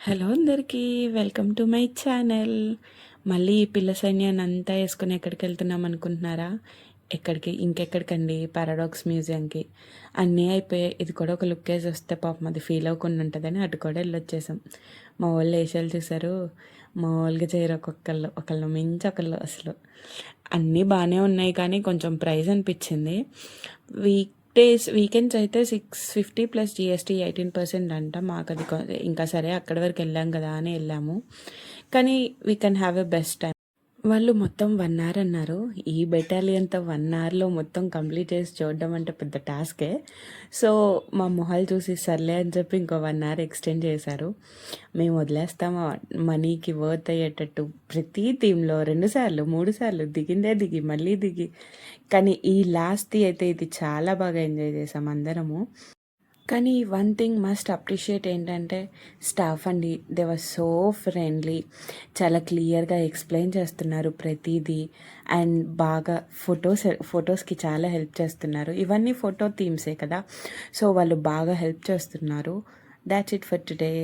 Hello అందరికీ welcome to my channel. మళ్ళీ ఈ పిల్ల సైన్యాన్ని అంతా వేసుకొని ఎక్కడికి వెళ్తున్నాం అనుకుంటున్నారా? ఇంకెక్కడికండి, పారాడాక్స్ మ్యూజియంకి. అన్నీ అయిపోయాయి. ఇది కూడా ఒక లుక్ వేసి వస్తే పాపం అది ఫీల్ అవ్వకుండా ఉంటుందని అటు కూడా వెళ్ళొచ్చేసాం. మా వాళ్ళు వేషాలు చూసారు, మామూలుగా చేయరు. ఒకళ్ళు మించి ఒకళ్ళు అసలు. అన్నీ బాగానే ఉన్నాయి కానీ కొంచెం ప్రైస్ అనిపించింది. వీకెండ్స్ అయితే 650 ప్లస్ జిఎస్టీ 18% అంట. మాకు అది ఇంకా సరే అక్కడి వరకు వెళ్ళాం కదా అని వెళ్ళాము. కానీ we can have a best time. వాళ్ళు మొత్తం 1 hour అన్నారు. ఈ బెటాలియన్తో 1 hourలో మొత్తం కంప్లీట్ చేసి చూడడం అంటే పెద్ద టాస్కే. సో మా మొహాలు చూసి సర్లే అని చెప్పి ఇంకో 1 hour ఎక్స్టెండ్ చేశారు. మేము వదిలేస్తాము మనీకి వర్త్ అయ్యేటట్టు. ప్రతి థీమ్లో 2 సార్లు 3 సార్లు దిగి మళ్ళీ దిగి. కానీ ఈ లాస్ట్ది అయితే ఇది చాలా బాగా ఎంజాయ్ చేసాం అందరము. కానీ వన్ థింగ్ మస్ట్ అప్రిషియేట్ ఏంటంటే స్టాఫ్ అండి. They were so friendly. చాలా క్లియర్గా ఎక్స్ప్లెయిన్ చేస్తున్నారు ప్రతిదీ. అండ్ బాగా ఫొటోస్కి చాలా హెల్ప్ చేస్తున్నారు. ఇవన్నీ ఫోటో థీమ్సే కదా, సో వాళ్ళు బాగా హెల్ప్ చేస్తున్నారు. That's it for today.